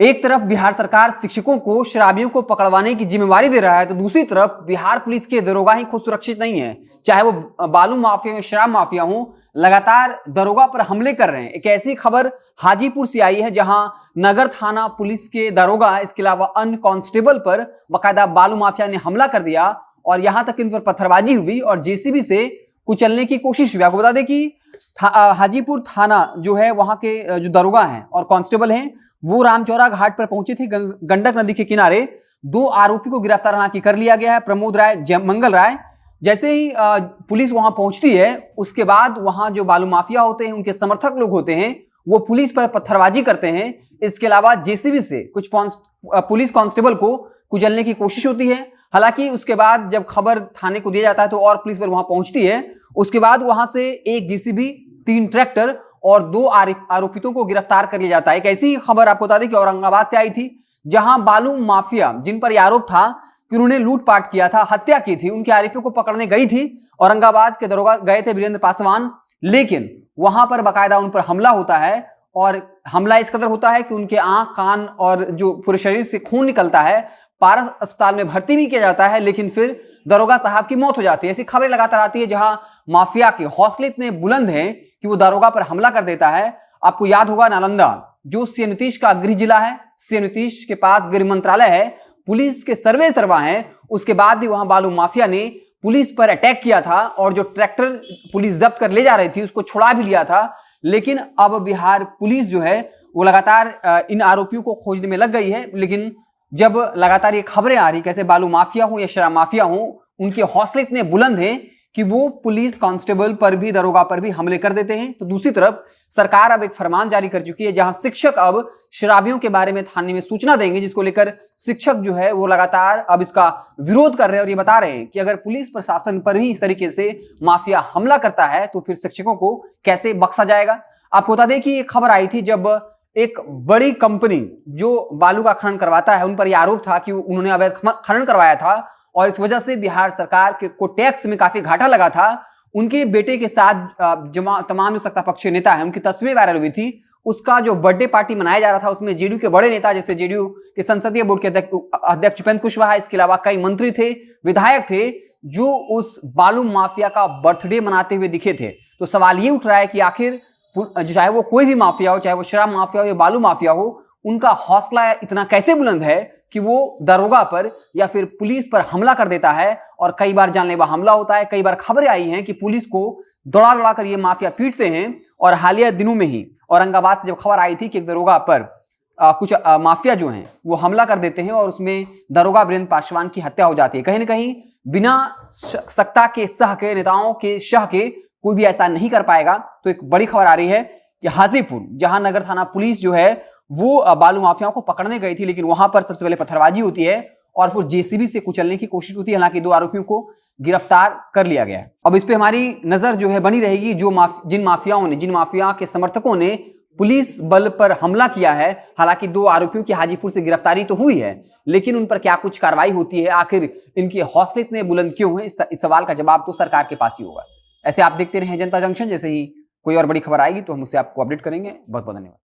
एक तरफ बिहार सरकार शिक्षकों को शराबियों को पकड़वाने की जिम्मेवारी दे रहा है, तो दूसरी तरफ बिहार पुलिस के दरोगा ही खुद सुरक्षित नहीं है। चाहे वो बालू माफिया हो, शराब माफिया हो, लगातार दरोगा पर हमले कर रहे हैं। एक ऐसी खबर हाजीपुर से आई है जहां नगर थाना पुलिस के दरोगा, इसके अलावा अन्य कांस्टेबल पर बाकायदा बालू माफिया ने हमला कर दिया और यहां तक इन पर पत्थरबाजी हुई और जेसीबी से कुचलने की कोशिश हुई। आपको बता दें कि हाजीपुर थाना जो है, वहां के जो दरोगा हैं और कांस्टेबल हैं, वो रामचौरा घाट पर पहुंचे थे। गंडक नदी के किनारे 2 आरोपी को गिरफ्तार हालांकि कर लिया गया है, प्रमोद राय, मंगल राय। जैसे ही पुलिस वहां पहुंचती है, उसके बाद वहां जो बालू माफिया होते हैं, उनके समर्थक लोग होते हैं, वो पुलिस पर पत्थरबाजी करते हैं। इसके अलावा जेसीबी से कुछ पुलिस कांस्टेबल को कुचलने की कोशिश होती है। हालांकि उसके बाद जब खबर थाने को दिया जाता है तो और पुलिस पर वहां पहुंचती है। उसके बाद वहां से एक जेसीबी, 3 ट्रैक्टर और 2 आरोपितों को गिरफ्तार कर लिया जाता है। एक ऐसी खबर आपको बता दें कि औरंगाबाद से आई थी, जहां बालू माफिया, जिन पर आरोप था कि उन्होंने लूटपाट किया था, हत्या की थी, उनके आरोपियों को पकड़ने गई थी। औरंगाबाद के दरोगा गए थे वीरेंद्र पासवान, लेकिन वहां पर बाकायदा उन पर हमला होता है और हमला इस कदर होता है कि उनके आंख, कान और जो पूरे शरीर से खून निकलता है। पारस अस्पताल में भर्ती भी किया जाता है, लेकिन फिर दरोगा साहब की मौत हो जाती है। ऐसी खबरें लगातार आती है जहां माफिया के हौसले इतने बुलंद हैं कि वो दरोगा पर हमला कर देता है। आपको याद होगा नालंदा, जो सीएम नीतीश का गृह जिला है, सीएम नीतीश के पास गृह मंत्रालय है, पुलिस के सर्वे सर्वा है, उसके बाद भी वहां बालू माफिया ने पुलिस पर अटैक किया था और जो ट्रैक्टर पुलिस जब्त कर ले जा रही थी उसको छुड़ा भी लिया था। लेकिन अब बिहार पुलिस जो है वो लगातार इन आरोपियों को खोजने में लग गई है। लेकिन जब लगातार ये खबरें आ रही, कैसे बालू माफिया हो या शराब माफिया हो, उनके हौसले इतने बुलंद हैं कि वो पुलिस कांस्टेबल पर भी, दरोगा पर भी हमले कर देते हैं। तो दूसरी तरफ सरकार अब एक फरमान जारी कर चुकी है जहां शिक्षक अब शराबियों के बारे में थाने में सूचना देंगे, जिसको लेकर शिक्षक जो है वो लगातार अब इसका विरोध कर रहे हैं और ये बता रहे हैं कि अगर पुलिस प्रशासन पर ही इस तरीके से माफिया हमला करता है तो फिर शिक्षकों को कैसे बख्शा जाएगा। आपको बता दें कि ये खबर आई थी जब एक बड़ी कंपनी जो बालू का खनन करवाता है, उन पर यह आरोप था कि उन्होंने अवैध खनन करवाया था और इस वजह से बिहार सरकार को टैक्स में काफी घाटा लगा था। उनके बेटे के साथ तमाम जो सत्ता पक्ष नेता है, उनकी तस्वीर वायरल हुई थी। उसका जो बर्थडे पार्टी मनाया जा रहा था, उसमें जेडीयू के बड़े नेता, जैसे जेडीयू के संसदीय बोर्ड के अध्यक्ष उपेंद्र कुशवाहा, इसके अलावा कई मंत्री थे, विधायक थे, जो उस बालू माफिया का बर्थडे मनाते हुए दिखे थे। तो सवाल ये उठ रहा है कि आखिर चाहे वो कोई भी माफिया हो, चाहे वो शराब माफिया हो या बालू माफिया हो, उनका हौसला इतना कैसे बुलंद है कि वो दरोगा पर या फिर पुलिस पर हमला कर देता है। और कई बार जानलेवा हमला होता है। कई बार खबरें आई हैं कि पुलिस को दौड़ा दौड़ा कर ये माफिया पीटते हैं। और हालिया दिनों में ही औरंगाबाद से जब खबर आई थी कि एक दरोगा पर कुछ माफिया जो हैं वो हमला कर देते हैं और उसमें दरोगा वीरेंद्र पासवान की हत्या हो जाती है। कहीं ना कहीं बिना सत्ता के सह के, नेताओं के शह के कोई भी ऐसा नहीं कर पाएगा। तो एक बड़ी खबर आ रही है कि हाजीपुर, जहां नगर थाना पुलिस जो है वो बालू माफियाओं को पकड़ने गई थी, लेकिन वहां पर सबसे पहले पत्थरबाजी होती है और फिर जेसीबी से कुचलने की कोशिश होती है। हालांकि 2 आरोपियों को गिरफ्तार कर लिया गया है। अब इस पे हमारी नजर जो है बनी रहेगी। जिन माफिया के समर्थकों ने पुलिस बल पर हमला किया है, हालांकि 2 आरोपियों की हाजीपुर से गिरफ्तारी तो हुई है, लेकिन उन पर क्या कुछ कार्रवाई होती है, आखिर इनके हौसले इतने बुलंद क्यों हैं, इस सवाल का जवाब तो सरकार के पास ही होगा। ऐसे आप देखते रहें जनता जंक्शन। जैसे ही कोई और बड़ी खबर आएगी तो हम उससे आपको अपडेट करेंगे। बहुत बहुत धन्यवाद।